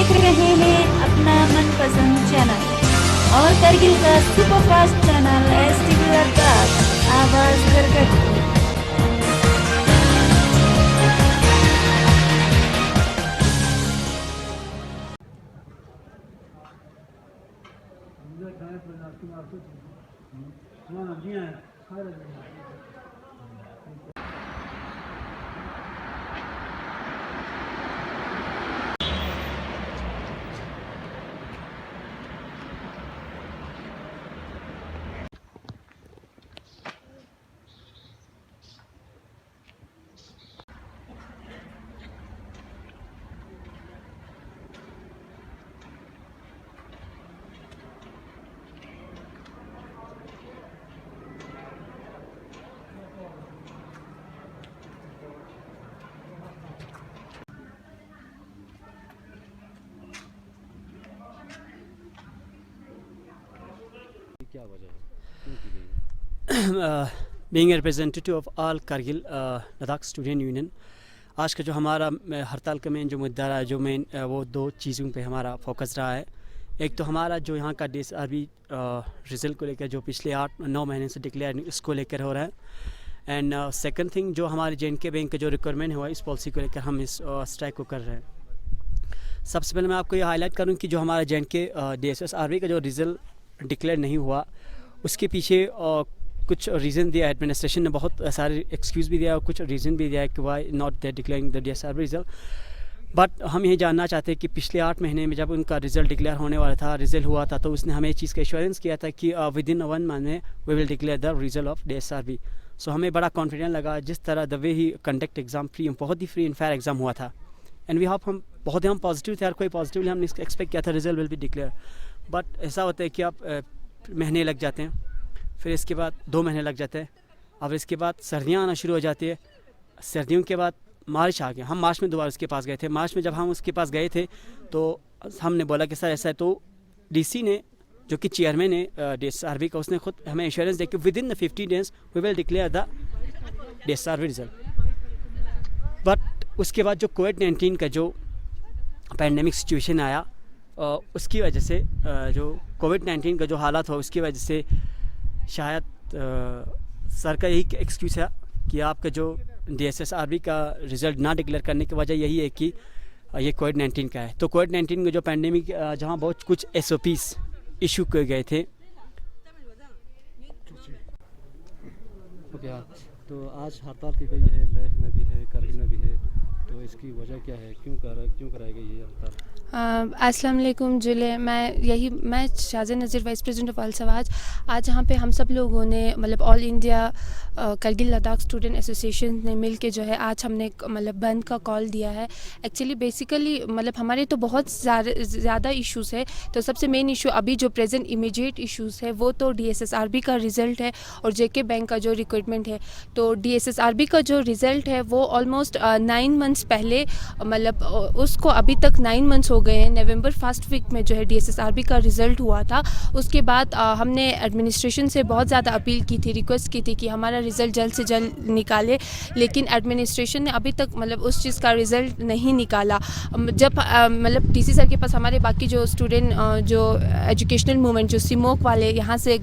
देख रहे हैं अपना मनपसंद चैनल और करगिल का सुपरफास्ट चैनल STV लद्दाख, आवाज करकट। क्या वजह है, क्यों की गई? Being a representative of all Kargil Ladakh student union, आज का जो हमारा हड़ताल का मेन जो मुद्दा रहा है, जो मेन वो दो चीज़ों पे हमारा फोकस रहा है। एक तो हमारा जो यहाँ का DSRB रिज़ल्ट को लेकर जो पिछले 8-9 महीने से डिक्लेयर इसको लेकर हो रहा है। एंड सेकंड थिंग, जो हमारे JNK बैंक का जो रिक्वायरमेंट हुआ इस पॉलिसी को लेकर हम इस स्ट्राइक को कर रहे हैं। सबसे पहले मैं आपको ये हाईलाइट करूँ कि जो हमारा JNK DSSRB का जो रिज़ल्ट डिक्लेयर नहीं हुआ, उसके पीछे कुछ रीज़न दिया एडमिनिस्ट्रेशन ने, बहुत सारे एक्सक्यूज़ भी दिया और कुछ रीज़न भी दिया है कि why not they declaring the DSRB result. But हम ये जानना चाहते हैं कि पिछले 8 महीने में जब उनका रिज़ल्ट डिक्लेयर होने वाला था, रिज़ल्ट हुआ था, तो उसने हमें इस चीज़ का एश्योरेंस किया था कि विद इन 1 मंथ में we will declare the result of DSRB। So हमें बड़ा कॉन्फिडेंस लगा जिस तरह द वे ही कंडक्ट एग्ज़ाम फ्री, बहुत ही फ्री एंड फेयर एग्ज़ाम हुआ था। एंड वी होप हम पॉजिटिव थे, हर कोई पॉजिटिवली हमने एक्सपेक्ट किया था result will be declare. But ऐसा होता है कि आप महीने लग जाते हैं, फिर इसके बाद 2 महीने लग जाते हैं, और इसके बाद सर्दियाँ आना शुरू हो जाती है। सर्दियों के बाद मार्च आ गया। हम मार्च में दोबारा उसके पास गए थे। मार्च में जब हम उसके पास गए थे तो हमने बोला कि सर ऐसा है, तो DC ने, जो कि चेयरमैन है DSRB का, उसने खुद हमें इंश्योरेंस दे कि within the 50 days we will declare the DSRB result. But उसके बाद जो कोविड-19 का जो पैंडेमिक सिचुएशन आया, उसकी वजह से जो कोविड-19 का जो हालात हुआ, उसकी वजह से शायद सर का यही एक्सक्यूज़ है कि आपका जो DSSRB का रिज़ल्ट ना डिक्लेयर करने की वजह यही है कि ये कोविड-19 का है। तो कोविड-19 का जो पैंडेमिक, जहाँ बहुत कुछ SOPs इशू किए गए थे। ओके, हाँ, तो आज हड़ताल की गई है, लेह में भी है, करगिल में भी है, तो इसकी वजह क्या है, क्यों कराई गई है हड़ताल? अस्सलाम वालेकुम जुले, मैं शाहज़ा नज़ीर, वाइस प्रेसिडेंट ऑफ अल-सवाज। आज यहाँ पे हम सब लोगों ने, मतलब all India Kargil Ladakh student association ने मिल के जो है आज हमने मतलब बंद का कॉल दिया है। एक्चुअली बेसिकली मतलब हमारे तो बहुत ज़्यादा इश्यूज़ है, तो सबसे मेन इशू अभी जो प्रेजेंट इमीडिएट इश्यूज़ है वो तो DSSRB का रिज़ल्ट है और JK बैंक का जो रिक्रूटमेंट है। तो DSSRB का जो रिज़ल्ट है वो ऑलमोस्ट 9 मंथ्स पहले, मतलब उसको अभी तक 9 मंथ्स हो गए हैं। नवंबर फर्स्ट वीक में जो है DSSRB का रिज़ल्ट हुआ था। उसके बाद हमने एडमिनिस्ट्रेशन से बहुत ज़्यादा अपील की थी, रिक्वेस्ट की थी कि हमारा रिज़ल्ट जल्द से जल्द निकाले, लेकिन एडमिनिस्ट्रेशन ने अभी तक मतलब उस चीज़ का रिज़ल्ट नहीं निकाला। जब मतलब DC सर के पास हमारे बाकी जो स्टूडेंट जो एजुकेशनल मूवमेंट जो सिमोक वाले यहाँ से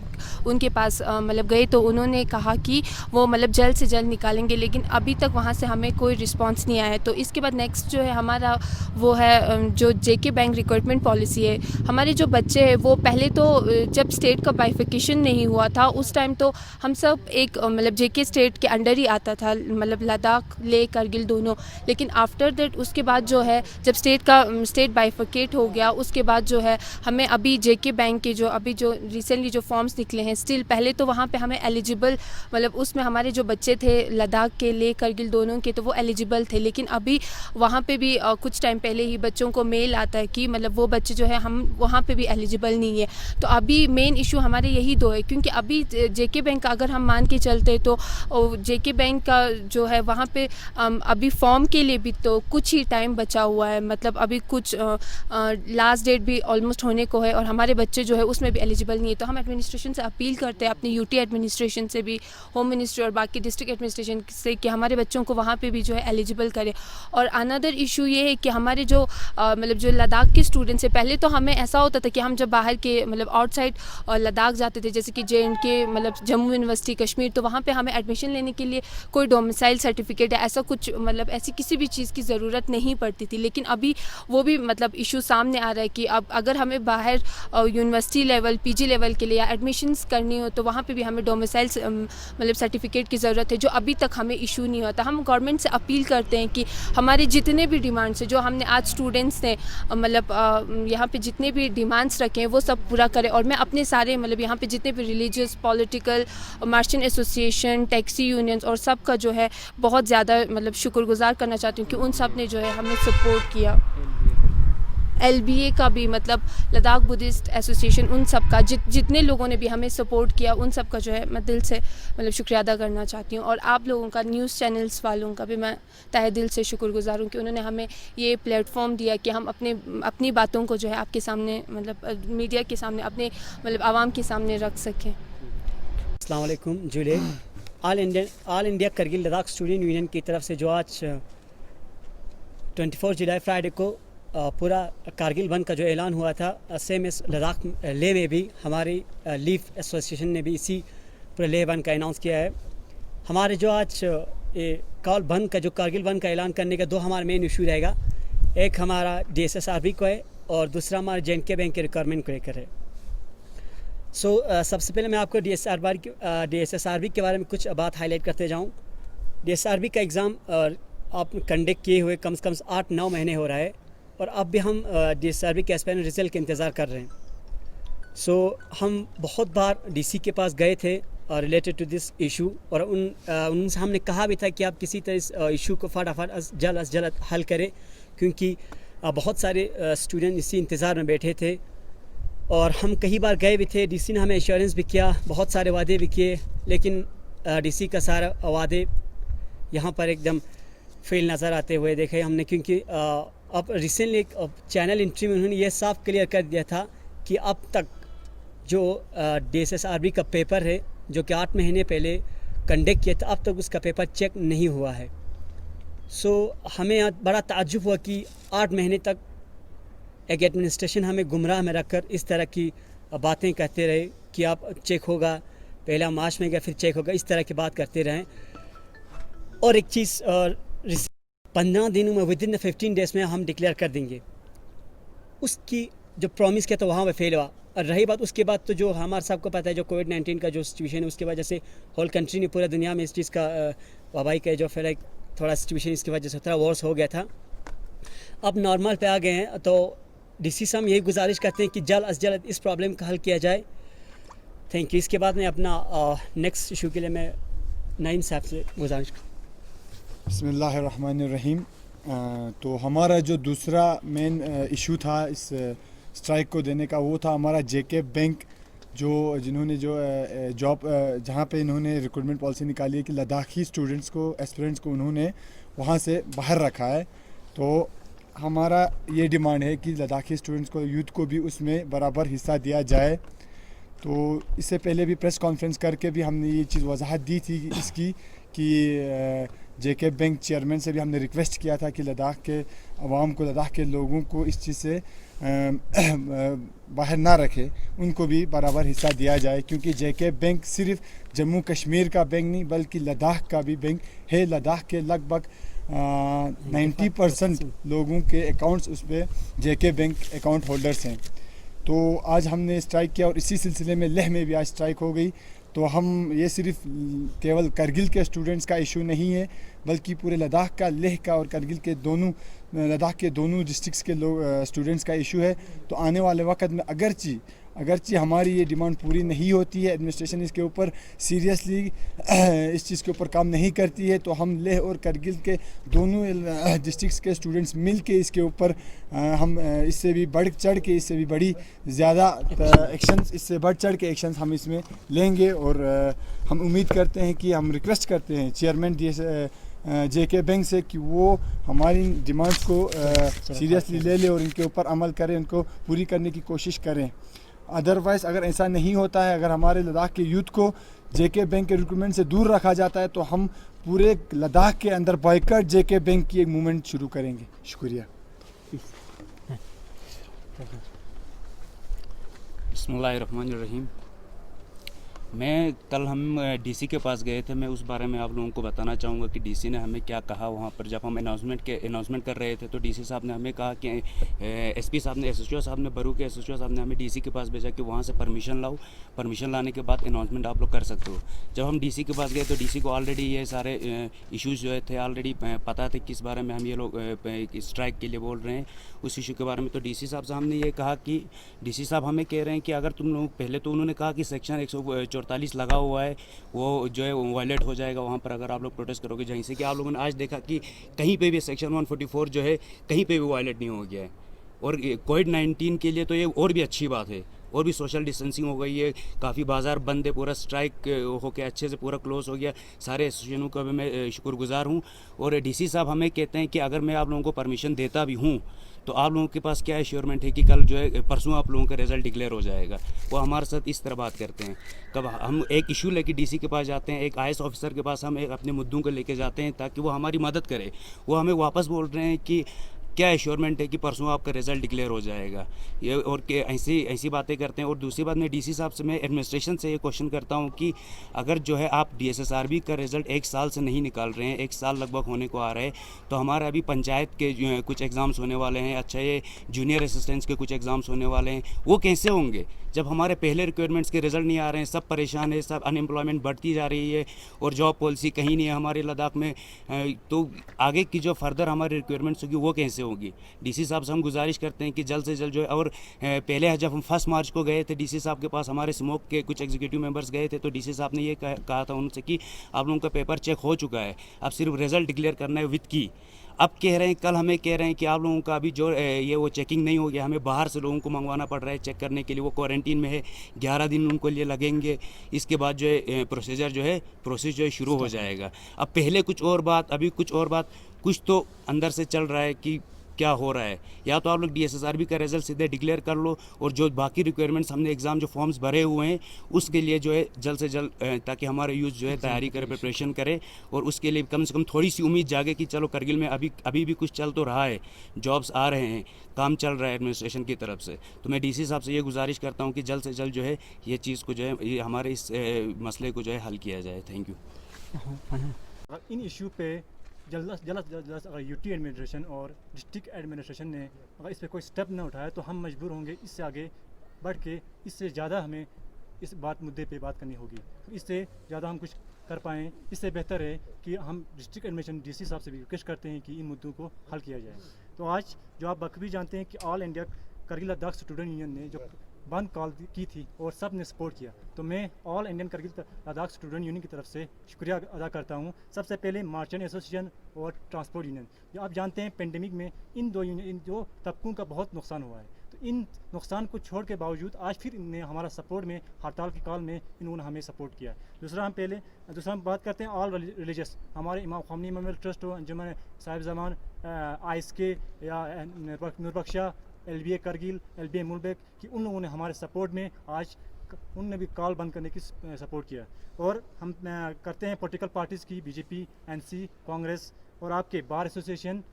उनके पास मतलब गए, तो उन्होंने कहा कि वो मतलब जल्द से जल्द निकालेंगे, लेकिन अभी तक वहाँ से हमें कोई रिस्पॉन्स नहीं आया है। तो इसके बाद नेक्स्ट जो है हमारा वो है जो JK बैंक रिक्रूटमेंट पॉलिसी है। हमारे जो बच्चे हैं वो पहले तो जब स्टेट का बाइफिकेशन नहीं हुआ था उस टाइम तो हम सब एक मतलब JK स्टेट के अंडर ही आता था, मतलब लद्दाख, लेह, करगिल दोनों। लेकिन आफ्टर दैट उसके बाद जो है जब स्टेट बाइफिकेट हो गया, उसके बाद जो है हमें अभी JK बैंक के जो अभी जो रिसेंटली जो फॉर्म्स निकले हैं, स्टिल पहले तो वहाँ पे हमें एलिजिबल, मतलब उसमें हमारे जो बच्चे थे लद्दाख के, लेह, करगिल दोनों के, तो वो एलिजिबल थे। लेकिन अभी वहाँ पे भी कुछ टाइम पहले ही बच्चों को मेल आता है कि मतलब वो बच्चे जो है हम वहाँ पे भी एलिजिबल नहीं है। तो अभी मेन इशू हमारे यही दो है, क्योंकि अभी JK बैंक का अगर हम मान के चलते तो JK बैंक का जो है वहाँ पे अभी फॉर्म के लिए भी तो कुछ ही टाइम बचा हुआ है, मतलब अभी कुछ लास्ट डेट भी ऑलमोस्ट होने को है और हमारे बच्चे जो है उसमें भी एलिजिबल नहीं है। तो हम एडमिनिस्ट्रेशन से अपील करते हैं, अपनी UT एडमिनिस्ट्रेशन से भी, होम मिनिस्ट्री और बाकी डिस्ट्रिक्ट एडमिनिस्ट्रेशन से, कि हमारे बच्चों को वहाँ पे भी जो है एलिजिबल करें। और अनदर इशू ये है कि हमारे जो मतलब जो लद्दाख के स्टूडेंट्स हैं, पहले तो हमें ऐसा होता था कि हम जब बाहर के मतलब आउटसाइड लद्दाख जाते थे, जैसे कि JNK मतलब जम्मू यूनिवर्सिटी कश्मीर, तो वहाँ पे हमें एडमिशन लेने के लिए कोई डोमिसाइल सर्टिफिकेट या ऐसा कुछ मतलब ऐसी किसी भी चीज़ की ज़रूरत नहीं पड़ती थी। लेकिन अभी वो भी मतलब इशू सामने आ रहा है कि अब अगर हमें बाहर यूनिवर्सिटी लेवल PG लेवल के लिए या एडमिशन्स करनी हो तो वहाँ पे भी हमें डोमिसाइल मतलब सर्टिफिकेट की ज़रूरत है, जो अभी तक हमें इशू नहीं होता। हम गवर्नमेंट से अपील करते हैं कि हमारे जितने भी डिमांड्स हैं, जो हमने आज स्टूडेंट्स ने मतलब यहाँ पे जितने भी डिमांड्स रखे हैं वो सब पूरा करें। और मैं अपने सारे मतलब यहाँ पे जितने भी religious, political, merchant association, taxi unions और सब का जो है बहुत ज़्यादा मतलब शुक्रगुजार करना चाहती हूँ कि उन सब ने जो है हमें सपोर्ट किया। LBA का भी मतलब लद्दाख बुद्धिस्ट एसोसिएशन, उन सब का जितने लोगों ने भी हमें सपोर्ट किया उन सब का जो है मैं दिल से मतलब शुक्रिया अदा करना चाहती हूँ। और आप लोगों का, न्यूज़ चैनल्स वालों का भी मैं तहे दिल से शुक्रगुजार हूँ कि उन्होंने हमें ये प्लेटफॉर्म दिया कि हम अपनी बातों को जो है आपके सामने मतलब मीडिया के सामने, अपने मतलब आवाम के सामने रख सकें। अस्सलाम वालेकुम जुले। All India Kargil Ladakh student union की तरफ से जो आज 24 जुलाई फ्राइडे को पूरा कारगिल बंद का जो ऐलान हुआ था, सेम इस लद्दाख लेह में भी हमारी लीफ एसोसिएशन ने भी इसी पूरे लेह बंद का अनाउंस किया है। हमारे जो आज कॉल बंद का, जो कारगिल बंद का ऐलान करने का दो हमारा मेन इशू रहेगा। एक हमारा DSSRB को है और दूसरा हमारा JNK बैंक के रिक्वायरमेंट को लेकर है। सबसे पहले मैं आपको DSSRB के बारे में कुछ बात हाईलाइट करते जाऊँ। DSSRB का एग्ज़ाम आप कंडक्ट किए हुए कम से कम 8-9 महीने हो रहा है और अब भी हम DSSRB के एस्पायरेंट रिज़ल्ट के इंतज़ार कर रहे हैं। हम बहुत बार DC के पास गए थे रिलेटेड टू दिस इशू और उनसे हमने कहा भी था कि आप किसी तरह इस इशू को फटाफट जल्द हल करें, क्योंकि बहुत सारे स्टूडेंट इसी इंतज़ार में बैठे थे। और हम कई बार गए भी थे, DC ने हमें एश्योरेंस भी किया, बहुत सारे वादे भी किए, लेकिन DC का सारा वादे यहाँ पर एकदम फेल नज़र आते हुए देखे हमने। क्योंकि अब रिसेंटली एक चैनल इंटरव्यू में उन्होंने ये साफ क्लियर कर दिया था कि अब तक जो DSSRB का पेपर है, जो कि 8 महीने पहले कंडक्ट किया था, अब तक उसका पेपर चेक नहीं हुआ है। हमें यहाँ बड़ा ताज्जुब हुआ कि 8 महीने तक एक एडमिनिस्ट्रेशन हमें गुमराह में रखकर इस तरह की बातें कहते रहे कि आप चेक होगा, पहला मार्च में गया फिर चेक होगा, इस तरह की बात करते रहें। और एक चीज़, 15 दिनों में विद इन 15 डेज़ में हम डिक्लेयर कर देंगे, उसकी जो प्रॉमिस किया था वहाँ पे फेल हुआ। और रही बात उसके बाद, तो जो हमारे सबको पता है जो कोविड-19 का जो सिचुएशन है, उसकी वजह से होल कंट्री ने, पूरा दुनिया में इस चीज़ का वबाई का जो फिर एक थोड़ा सिचुएशन इसकी वजह से थोड़ा वर्स हो गया था। अब नॉर्मल पे आ गए हैं, तो DC से हम यही गुजारिश करते हैं कि जल्द अज जल्द इस प्रॉब्लम का हल किया जाए। Thank you. इसके बाद में अपना नेक्स्ट इशू के लिए मैं नईम साहब से गुजारिश करूँ। बिस्मिल्लाहिर्रहमानिर्रहीम। तो हमारा जो दूसरा मेन इशू था इस स्ट्राइक को देने का, वो था हमारा JK बैंक, जिन्होंने जो जॉब जहाँ पे इन्होंने रिक्रूटमेंट पॉलिसी निकाली है कि लद्दाखी स्टूडेंट्स को, एस्पिरेंट्स को उन्होंने वहाँ से बाहर रखा है। तो हमारा ये डिमांड है कि लद्दाखी स्टूडेंट्स को, यूथ को भी उसमें बराबर हिस्सा दिया जाए। तो इससे पहले भी प्रेस कॉन्फ्रेंस करके भी हमने ये चीज़ वजाहत दी थी इसकी कि JK बैंक चेयरमैन से भी हमने रिक्वेस्ट किया था कि लद्दाख के अवाम को, लद्दाख के लोगों को इस चीज़ से बाहर ना रखे, उनको भी बराबर हिस्सा दिया जाए। क्योंकि JK बैंक सिर्फ जम्मू कश्मीर का बैंक नहीं बल्कि लद्दाख का भी बैंक है। लद्दाख के लगभग 90% लोगों के अकाउंट्स उस पर JK बैंक अकाउंट होल्डर्स हैं। तो आज हमने स्ट्राइक किया और इसी सिलसिले में लेह में भी आज स्ट्राइक हो गई। तो हम ये सिर्फ केवल करगिल के स्टूडेंट्स का इशू नहीं है, बल्कि पूरे लद्दाख का, लेह का और करगिल के दोनों, लद्दाख के दोनों डिस्ट्रिक्ट्स के स्टूडेंट्स का इशू है। तो आने वाले वक्त में अगरचे हमारी ये डिमांड पूरी नहीं होती है, एडमिनिस्ट्रेशन इसके ऊपर सीरियसली इस चीज़ के ऊपर काम नहीं करती है, तो हम लेह और करगिल के दोनों डिस्ट्रिक्ट्स के स्टूडेंट्स मिल के इसके ऊपर हम इससे भी बढ़ चढ़ के, इससे भी बड़ी ज़्यादा एक्शंस, इससे बढ़ चढ़ के एक्शंस हम इसमें लेंगे। और हम उम्मीद करते हैं कि, हम रिक्वेस्ट करते हैं चेयरमैन JK बैंक से कि वो हमारी डिमांड्स को सीरियसली ले ले और इनके ऊपर अमल करें, इनको पूरी करने की कोशिश करें। अदरवाइज़ अगर ऐसा नहीं होता है, अगर हमारे लद्दाख के यूथ को जेके बैंक के रिक्रूटमेंट से दूर रखा जाता है, तो हम पूरे लद्दाख के अंदर बॉयकॉट जेके बैंक की एक मूवमेंट शुरू करेंगे। शुक्रिया। बिस्मिल्लाहिर्रहमानिर्रहीम। मैं कल हम डीसी के पास गए थे। मैं उस बारे में आप लोगों को बताना चाहूँगा कि डीसी ने हमें क्या कहा वहाँ पर। जब हम अनाउंसमेंट कर रहे थे तो डीसी साहब ने हमें कहा कि एसपी साहब ने, एसएचओ साहब ने, बरू के एसएचओ साहब ने हमें डीसी के पास भेजा कि वहाँ से परमिशन लाओ, परमिशन लाने के बाद अनाउंसमेंट आप लोग कर सकते हो। जब हम डीसी के पास गए तो डीसी को ऑलरेडी ये सारे इश्यूज़ जो थे ऑलरेडी पता थे किस बारे में हम ये लोग स्ट्राइक के लिए बोल रहे हैं, उस इशू के बारे में। तो डीसी साहब से हमने ये कहा कि डीसी साहब हमें कह रहे हैं कि अगर तुम लोग, पहले तो उन्होंने कहा कि सेक्शन 144 लगा हुआ है वो जो है वायलेट हो जाएगा वहाँ पर अगर आप लोग प्रोटेस्ट करोगे। जहीं से कि आप लोगों ने आज देखा कि कहीं पे भी सेक्शन 144 जो है कहीं पे भी वायलेट नहीं हो गया है। और कोविड-19 के लिए तो ये और भी अच्छी बात है, और भी सोशल डिस्टेंसिंग हो गई है, काफ़ी बाज़ार बंद है, पूरा स्ट्राइक होके अच्छे से पूरा क्लोज़ हो गया। सारे एसोसिएशनों का भी मैं शुक्रगुजार हूँ। और डीसी साहब हमें कहते हैं कि अगर मैं आप लोगों को परमिशन देता भी हूँ तो आप लोगों के पास क्या एश्योरमेंट है कि कल जो है परसों आप लोगों का रिज़ल्ट डिक्लेयर हो जाएगा। वो हमारे साथ इस तरह बात करते हैं। कब हम एक इशू लेके डीसी के पास जाते हैं, एक आईएएस ऑफिसर के पास हम एक अपने मुद्दों को लेके जाते हैं ताकि वो हमारी मदद करे, वो हमें वापस बोल रहे हैं कि क्या एश्योरमेंट है कि परसों आपका रिज़ल्ट डिक्लेयर हो जाएगा। ये और के ऐसी बातें करते हैं। और दूसरी बात, मैं डीसी साहब से, मैं एडमिनिस्ट्रेशन से ये क्वेश्चन करता हूँ कि अगर जो है आप डीएसएसआरबी का रिज़ल्ट 1 साल से नहीं निकाल रहे हैं, 1 साल लगभग होने को आ रहा है, तो हमारा अभी पंचायत के कुछ एग्ज़ाम्स होने वाले हैं, अच्छा ये जूनियर असिस्टेंट्स के कुछ एग्ज़ाम्स होने वाले हैं, वो कैसे होंगे जब हमारे पहले रिक्वायरमेंट्स के रिज़ल्ट नहीं आ रहे हैं। सब परेशान है, सब अनएम्प्लॉयमेंट बढ़ती जा रही है और जॉब पॉलिसी कहीं नहीं है हमारे लद्दाख में। तो आगे की जो फर्दर हमारी रिक्वायरमेंट्स होगी वो कैसे होगी। डीसी साहब से हम गुजारिश करते हैं कि जल्द से जल्द जो है, और पहले जब हम 1 मार्च को गए थे डीसी साहब के पास, हमारे स्मोक के कुछ एग्जीक्यूटिव मेंबर्स गए थे, तो डीसी साहब ने ये कहा था उनसे कि आप लोगों का पेपर चेक हो चुका है, अब सिर्फ रिज़ल्ट डिक्लेयर करना है विद की। अब कह रहे हैं, कल हमें कह रहे हैं कि आप लोगों का अभी जो ये वो चेकिंग नहीं हो गया, हमें बाहर से लोगों को मंगवाना पड़ रहा है चेक करने के लिए। वो क्वारंटीन में है, 11 दिन उनको लिए लगेंगे। इसके बाद जो है प्रोसेस जो है शुरू हो जाएगा। अब पहले कुछ और बात, अभी कुछ और बात, कुछ तो अंदर से चल रहा है कि क्या हो रहा है। या तो आप लोग डीएसएसआरबी का रिजल्ट सीधे डिक्लेयर कर लो, और जो बाकी रिक्वायरमेंट्स हमने एग्ज़ाम जो फॉर्म्स भरे हुए हैं उसके लिए जो है जल्द से जल्द, ताकि हमारे यूथ जो है तैयारी करे, प्रिपरेशन करे, और उसके लिए कम से कम थोड़ी सी उम्मीद जागे कि चलो करगिल में अभी भी कुछ चल तो रहा है, जॉब्स आ रहे हैं, काम चल रहा है एडमिनिस्ट्रेशन की तरफ से। तो मैं डीसी साहब से ये गुजारिश करता हूँ कि जल्द से जल्द जो है ये चीज़ को जो है, ये हमारे इस मसले को जो है हल किया जाए। Thank you. इन इशू पे जल्द अगर यूटी एडमिनिस्ट्रेशन और डिस्ट्रिक्ट एडमिनिस्ट्रेशन ने अगर इस पर कोई स्टेप न उठाया तो हम मजबूर होंगे इससे आगे बढ़ के, इससे ज़्यादा हमें इस मुद्दे पे बात करनी होगी। इससे ज़्यादा हम कुछ कर पाएँ, इससे बेहतर है कि हम डिस्ट्रिक्ट एडमिनिस्ट्रेशन डीसी साहब से भी रिक्वेस्ट करते हैं कि इन मुद्दों को हल किया जाए। तो आज जो आप बखूबी जानते हैं कि all India Kargil Ladakh student union ने जो बंद कॉल की थी और सब ने सपोर्ट किया, तो मैं all Indian Kargil Ladakh student union की तरफ से शुक्रिया अदा करता हूँ। सबसे पहले मर्चेंट एसोसिएशन और ट्रांसपोर्ट यूनियन, जो आप जानते हैं पेंडेमिक में इन दो तबकों का बहुत नुकसान हुआ है, तो इन नुकसान को छोड़ के बावजूद आज फिर इनने हमारा सपोर्ट में, हड़ताल की कॉल में इन्होंने हमें सपोर्ट किया। दूसरा हम बात करते हैं ऑल रिलीजियस, हमारे इमाम ख़ामनी मेमोरियल ट्रस्ट हो, अंजुमन साहिब ज़मान, आईएसके या नूरबख्शा, एलबीए करगिल, एलबीए मुल्बेक, कि उन लोगों ने हमारे सपोर्ट में आज उनने भी कॉल बंद करने की सपोर्ट किया। और हम करते हैं पॉलिटिकल पार्टीज़ की, बीजेपी, एनसी, कांग्रेस और आपके बार एसोसिएशन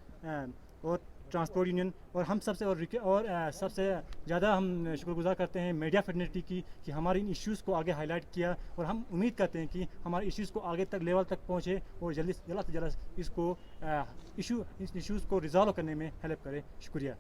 और ट्रांसपोर्ट यूनियन, और हम सबसे ज़्यादा हम शुक्रगुजार करते हैं मीडिया फ्रेटर्निटी की कि हमारे इन इश्यूज़ को आगे हाईलाइट किया, और हम उम्मीद करते हैं कि हमारे इश्यूज़ को आगे तक लेवल तक पहुँचे और जल्द से जल्द इसको इश्यूज़ को रिजॉल्व करने में हेल्प करे। शुक्रिया।